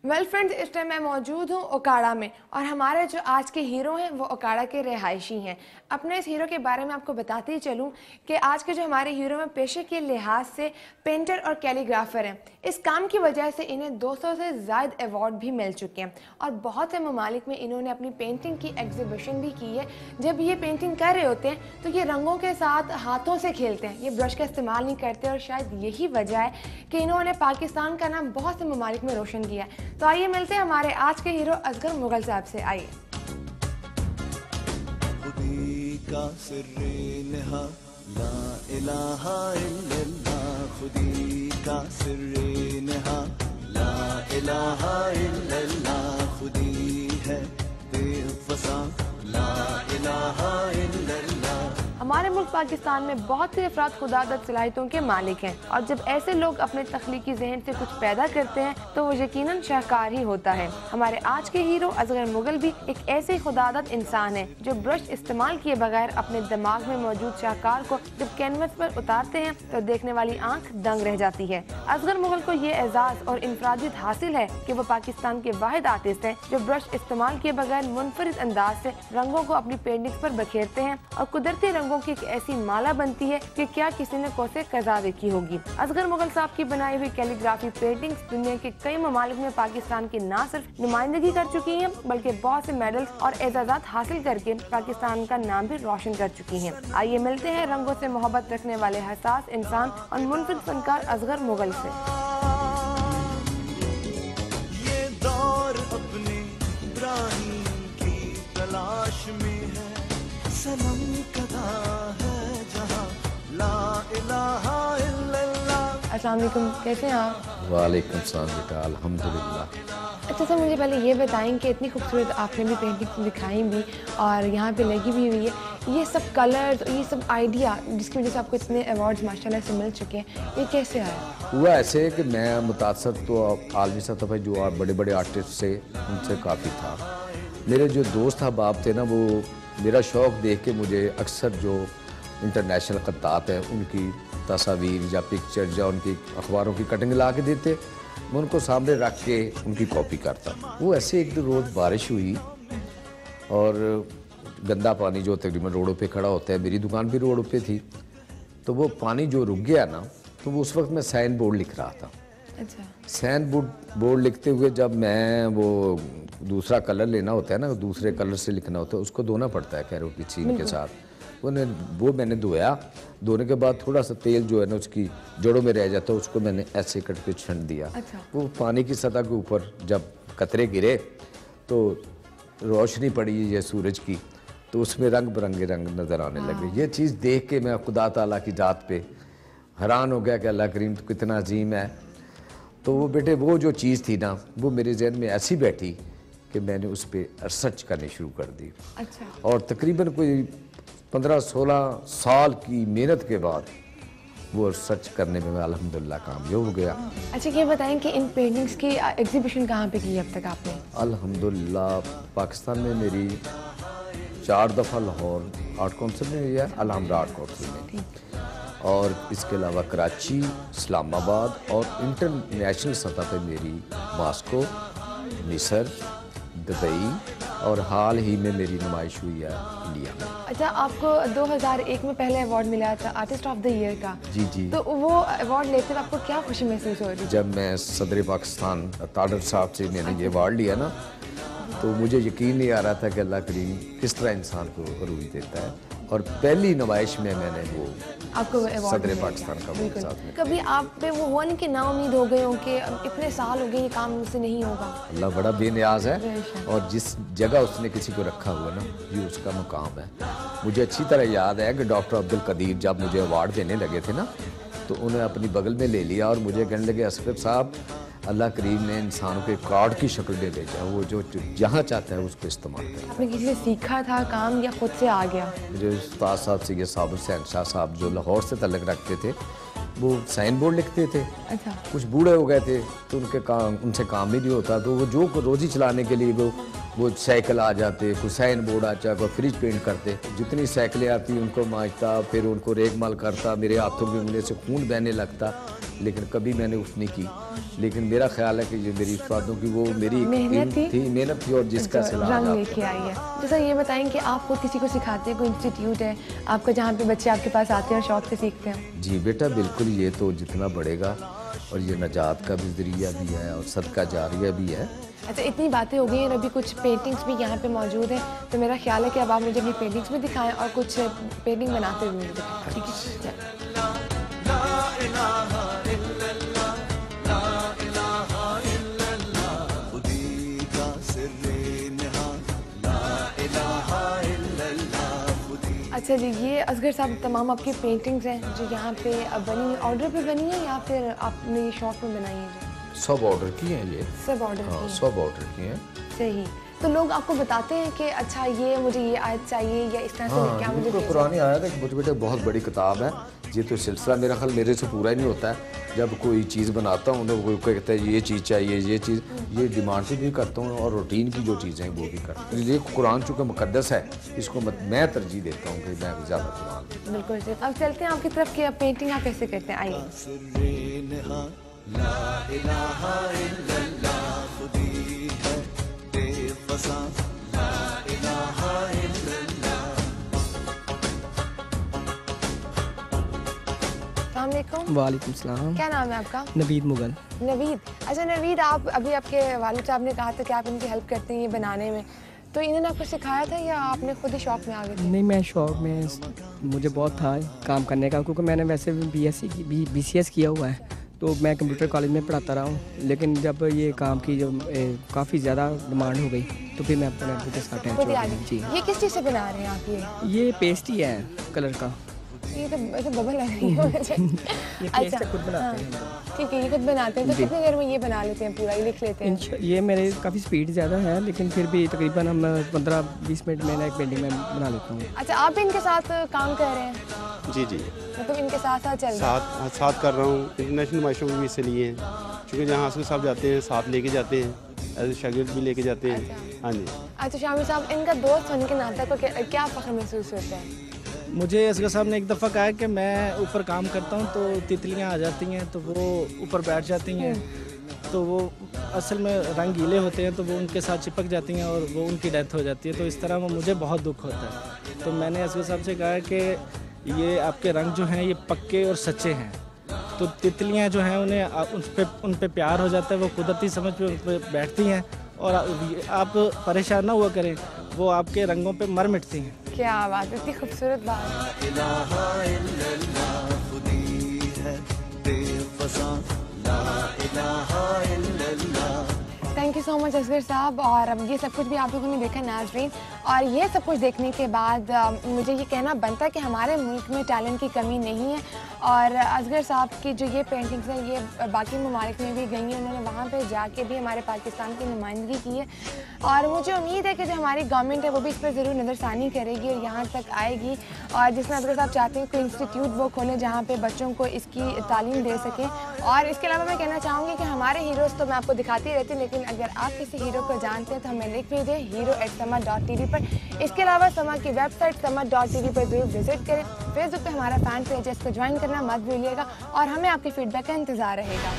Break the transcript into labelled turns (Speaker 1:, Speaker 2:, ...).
Speaker 1: Well friends, इस time मैं मौजूद हूँ ओकाड़ा में और हमारे जो आज के हीरो हैं वो ओकाड़ा के रिहायशी हैं। अपने इस हीरो के बारे में आपको बताते ही चलूँ कि आज के जो हमारे हीरो हैं पेशे के लिहाज से पेंटर और कैलीग्राफर हैं। इस काम की वजह से इन्हें 200 से ज़्यादा अवार्ड भी मिल चुके हैं और बहुत से ममालिक में इन्होंने अपनी पेंटिंग की एग्जीबिशन भी की है। जब ये पेंटिंग कर रहे होते हैं तो ये रंगों के साथ हाथों से खेलते हैं, ये ब्रश का इस्तेमाल नहीं करते और शायद यही वजह है कि इन्होंने पाकिस्तान का नाम बहुत से ममालिक में रोशन किया है। तो आइए मिलते हैं हमारे आज के हीरो असगर मुगल साहब से। आइए।
Speaker 2: खुदी का सिर्रे नेहा ला इलाहा इल्लल्लाह, खुदी का सिर्रे नेहा ला इलाहा इल्लल्लाह, खुदी है बेवफा ला इलाहा इल्लल्लाह।
Speaker 1: हमारे मुल्क पाकिस्तान में बहुत से अफराद खुदादत सलाहियतों के मालिक हैं और जब ऐसे लोग अपने तख्लीकी जहन से कुछ पैदा करते हैं तो वो यकीनन शाहकार ही होता है। हमारे आज के हीरो असगर मुगल भी एक ऐसे खुदादत इंसान है जो ब्रश इस्तेमाल किए बगैर अपने दिमाग में मौजूद शाहकार को जब कैनवस पर उतारते हैं तो देखने वाली आंख दंग रह जाती है। असगर मुगल को ये एजाज और इनफरादियत हासिल है कि वो पाकिस्तान के वाहिद आर्टिस्ट हैं जो ब्रश इस्तेमाल किए बगैर मुनफरिद अंदाज से रंगों को अपनी पेंटिंग्स पर बखेरते हैं और कुदरती रंगों की एक ऐसी माला बनती है कि क्या किसी ने कोसे कज़ा देखी होगी। असगर मुगल साहब की बनाई हुई कैलीग्राफी पेंटिंग्स दुनिया के कई ममालिक में पाकिस्तान की न सिर्फ नुमाइंदगी कर चुकी हैं बल्कि बहुत से मेडल्स और एजाज़ात हासिल करके पाकिस्तान का नाम भी रोशन कर चुकी हैं। आइए मिलते हैं रंगों से मोहब्बत रखने वाले हसास इंसान और मुनफरिद फनकार असगर मुगल से।
Speaker 2: ये दौर अपने इब्राहिम की तलाश में है, सनम कदा है जहाँ ला इलाहा इल्लल्लाह।
Speaker 1: अस्सलाम वालेकुम, कैसे हैं आप?
Speaker 3: वालेकुम सलाम बेटा, अल्हम्दुलिल्लाह।
Speaker 1: अच्छा सर, मुझे पहले ये बताएं कि इतनी खूबसूरत आपने भी पेंटिंग दिखाई भी और यहाँ पे लगी भी हुई है, ये सब कलर्स, ये सब आइडिया जिसकी वजह से आपको इतने अवार्ड्स माशाल्लाह से मिल चुके हैं, ये कैसे आया?
Speaker 3: हुआ ऐसे है कि मैं मुतासर तो आलमी सतह पर जो बड़े बड़े आर्टिस्ट से उनसे काफ़ी था। मेरे जो दोस्त अहबाब थे ना, वो मेरा शौक़ देख के मुझे अक्सर जो इंटरनेशनल ख़त्तात हैं उनकी तस्वीर या पिक्चर या उनकी अखबारों की कटिंग ला के देते, मैं उनको सामने रख के उनकी कॉपी करता। वो ऐसे एक रोज़ बारिश हुई और गंदा पानी जो तकरीबन रोडों पे खड़ा होता है, मेरी दुकान भी रोड पे थी, तो वो पानी जो रुक गया ना, तो वो उस वक्त मैं साइन बोर्ड लिख रहा था।
Speaker 1: अच्छा।
Speaker 3: साइन बोर्ड लिखते हुए जब मैं वो दूसरा कलर लेना होता है ना, दूसरे कलर से लिखना होता है, उसको धोना पड़ता है कैरोट की छीन के साथ। वो मैंने धोया, धोने के बाद थोड़ा सा तेल जो है ना उसकी जड़ों में रह जाता है, उसको मैंने ऐसे कट के छंट दिया।
Speaker 1: अच्छा।
Speaker 3: वो पानी की सतह के ऊपर जब कतरे गिरे तो रोशनी पड़ी ये सूरज की, तो उसमें रंग बिरंगे रंग नज़र आने लगे। ये चीज़ देख के मैं खुदा ताला की ज़ात पे हैरान हो गया कि अल्लाह करीम तो कितना अजीम है। तो वो बेटे वो जो चीज़ थी ना, वो मेरे जहन में ऐसी बैठी कि मैंने उस पर रिसर्च करनी शुरू कर दी।
Speaker 1: अच्छा।
Speaker 3: और तकरीबन कोई 15-16 साल की मेहनत के बाद वो रिसर्च करने में मैं अल्हम्दुलिल्लाह कामयाब हो गया।
Speaker 1: अच्छा, ये बताएं कि इन पेंटिंग्स की एग्जीबिशन कहाँ पे की अब तक आपने?
Speaker 3: अल्हम्दुलिल्लाह पाकिस्तान में मेरी 4 दफ़ा लाहौर आर्ट काउंसिल में हुई है, अलहमरा आर्ट काउंसिल में, और इसके अलावा कराची, इस्लामाबाद और इंटरनेशनल सतह पे मेरी मास्को, मिस्र, दुबई और हाल ही में मेरी नुमाइश हुई है इंडिया में।
Speaker 1: अच्छा, आपको 2001 में पहले अवार्ड मिला था आर्टिस्ट ऑफ द ईयर का।
Speaker 3: जी जी।
Speaker 1: तो वो अवार्ड लेते हुए आपको क्या खुशी महसूस हो रही?
Speaker 3: जब मैं सदर पाकिस्तान ताडर साहब से मैंने ये अवार्ड लिया ना, तो मुझे यकीन नहीं आ रहा था कि अल्लाह करीम किस तरह इंसान को रूह देता है, और पहली नुमाइश में मैंने वो
Speaker 1: आपको
Speaker 3: सदर पाकिस्तान का वो साथ में।
Speaker 1: कभी आप पे वो हुआ नहीं कि ना उम्मीद हो गए हो कि इतने साल हो गए ये काम मुझसे नहीं होगा?
Speaker 3: अल्लाह बड़ा बेनियाज है, और जिस जगह उसने किसी को रखा हुआ ना, ये उसका मुकाम है। मुझे अच्छी तरह याद है कि डॉक्टर अब्दुल कदीर जब मुझे अवार्ड देने लगे थे ना, तो उन्हें अपनी बगल में ले लिया और मुझे कहने लगे, असफर साहब अल्लाह करीम ने इंसानों के कार्ड की शक्ल में भेजा, वो जो जहाँ चाहता है उसको इस्तेमाल करें।
Speaker 1: आपने किसी से सीखा था काम या खुद से आ गया?
Speaker 3: मुझे उस्ताद साहब से ये साबिर हुसैन शाह साहब जो लाहौर से तल्लक रखते थे, वो साइन बोर्ड लिखते थे।
Speaker 1: अच्छा।
Speaker 3: कुछ बूढ़े हो गए थे तो उनसे काम ही नहीं होता, तो वो जो रोज़ी चलाने के लिए वो वो साइकिल आ जाते, कोई साइन बोर्ड आ जाए, कोई फ्रिज पेंट करते। जितनी साइकिलें आती उनको मांजता, फिर उनको रेगमाल करता, मेरे हाथों में उंगली से खून बहने लगता, लेकिन कभी मैंने उफ नहीं की। लेकिन मेरा ख्याल है कि ये मेरी उस्तादों की वो मेरी मेहनत थी और जिसका
Speaker 1: रंग लेके आई है। जैसा ये बताएं कि आप खुद किसी को सिखाते हैं, कोई इंस्टीट्यूट है आपका जहाँ पे बच्चे आपके पास आते हैं और शौक से सीखते हैं?
Speaker 3: जी बेटा बिल्कुल, ये तो जितना बढ़ेगा, और ये नजात का भी जरिया भी है और सदका जारिया भी है।
Speaker 1: अच्छा, इतनी बातें हो गई हैं, अभी कुछ पेंटिंग्स भी यहाँ पे मौजूद हैं, तो मेरा ख्याल है कि अब आप मुझे अपनी पेंटिंग्स भी दिखाएं और कुछ पेंटिंग बनाते हुए मुझे दिखाएं, ठीक है? अच्छा जी, ये असगर साहब तमाम आपकी पेंटिंग्स हैं जो यहाँ पे बनी, ऑर्डर पे बनी है या फिर आपने शौक में बनाई है?
Speaker 3: सब ऑर्डर की हैं ये,
Speaker 1: सब ऑर्डर
Speaker 3: हाँ, सब ऑर्डर की हैं।
Speaker 1: सही। तो लोग आपको बताते हैं कि अच्छा ये मुझे ये आयत चाहिए या इस तरह से क्या मुझे
Speaker 3: पुरानी आयत है, मुझे बेटे बहुत बड़ी किताब है ये, तो सिलसिला मेरा ख्याल मेरे से पूरा ही नहीं होता है। जब कोई चीज़ बनाता हूँ तो कोई कहता है ये चीज़ चाहिए, ये चीज़, ये डिमांड से भी करता हूँ और रूटीन की जो चीज़ें हैं वो भी करता हूँ। ये कुरान चूँकि मुकद्दस है, इसको मैं तरजीह देता हूँ कि मैं ज़्यादा कुरान।
Speaker 1: बिल्कुल सही। अब चलते हैं आपकी तरफ कि पेंटिंग आप कैसे करते हैं, आइए।
Speaker 4: वालेकुम सलाम।
Speaker 1: क्या नाम है आपका?
Speaker 4: नवीद मुगल।
Speaker 1: नवीद। अच्छा नवीद, आप अभी आपके वालिद साहब ने कहा था कि आप इनकी हेल्प करते हैं ये बनाने में, तो इन्होंने आपको सिखाया था या आपने खुद ही शौक में आ गए थे?
Speaker 4: नहीं, मैं शौक में, मुझे बहुत था काम करने का, क्योंकि मैंने वैसे भी BCS किया हुआ है, तो मैं कंप्यूटर कॉलेज में पढ़ाता रहा हूँ। लेकिन जब ये काम की जो काफ़ी ज़्यादा डिमांड हो गई तो फिर मैं अपने अब्बू के साथ अटैच। जी।
Speaker 1: ये किस चीज़ से बना रहे हैं आप?
Speaker 4: ये पेस्ट ही है कलर का।
Speaker 1: ये तो बबल लग रही है मुझे।
Speaker 4: अच्छा, खुद बनाते हैं।
Speaker 1: ठीक है, ये खुद बनाते हैं। तो कितनी देर में ये बना लेते हैं पूरा, ये लिख लेते हैं?
Speaker 4: ये मेरे काफ़ी स्पीड ज़्यादा है, लेकिन फिर भी तकरीबन हम 15-20 मिनट में एक पेंटिंग में बना लेता हूँ।
Speaker 1: अच्छा, आप भी इनके साथ काम कर रहे हैं?
Speaker 5: जी जी,
Speaker 1: मतलब इनके साथ साथ चल रहे हैं?
Speaker 5: साथ कर रहा हूँ। इंटरनेशनल नुमाइशों में भी हिस्से लिए हैं, क्योंकि जहाँ से साहब जाते हैं साथ लेके जाते हैं, एज शागिर्द भी लेके जाते हैं। हाँ जी।
Speaker 1: अच्छा शामिर साहब, इनका दोस्त होने के नाते को क्या फ़ख्र महसूस होता है?
Speaker 6: मुझे असगर साहब ने एक दफ़ा कहा कि मैं ऊपर काम करता हूँ तो तितलियाँ आ जाती हैं, तो वो ऊपर बैठ जाती हैं, तो वो असल में रंग गीले होते हैं, तो वो उनके साथ चिपक जाती हैं और वो उनकी डेथ हो जाती है। तो इस तरह वो मुझे बहुत दुख होता है। तो मैंने असगर साहब से कहा कि ये आपके रंग जो हैं ये पक्के और सच्चे हैं, तो तितलियाँ जो हैं उन्हें उन पे प्यार हो जाता है, वो कुदरती समझ पे उन पर बैठती हैं और आप परेशान ना हुआ करें, वो आपके रंगों पे मर मिटती हैं।
Speaker 1: क्या बात, इतनी खूबसूरत बात। Thank you so much Asghar साहब। और अब ये सब कुछ भी आप लोगों ने देखा नाज़रीन, और ये सब कुछ देखने के बाद मुझे ये कहना बनता है कि हमारे मुल्क में टैलेंट की कमी नहीं है। और असगर साहब की जो ये पेंटिंग्स हैं ये बाकी ममालिक में भी गई हैं, उन्होंने वहाँ पे जाके भी हमारे पाकिस्तान की नुमाइंदगी की है। और मुझे उम्मीद है कि जो हमारी गवर्नमेंट है वो भी इस पर ज़रूर नज़रसानी करेगी और यहाँ तक आएगी। और जिसमें असगर साहब चाहते हैं कोई इंस्टीट्यूट वो खोलें जहाँ पर बच्चों को इसकी तालीम दे सकें। और इसके अलावा मैं कहना चाहूँगी कि हमारे हीरोज़ तो मैं आपको दिखाती रहती हूँ, लेकिन अगर आप किसी हीरो को जानते हैं तो हमें लिख भेजें hero@sama.tv पर। इसके अलावा समा की वेबसाइट sama.tv पर ज़रूर विजिट करें। फेसबुक पे हमारा फ़ैन पेज है, इसको ज्वाइन करना मत भूलिएगा और हमें आपके फीडबैक का इंतज़ार रहेगा।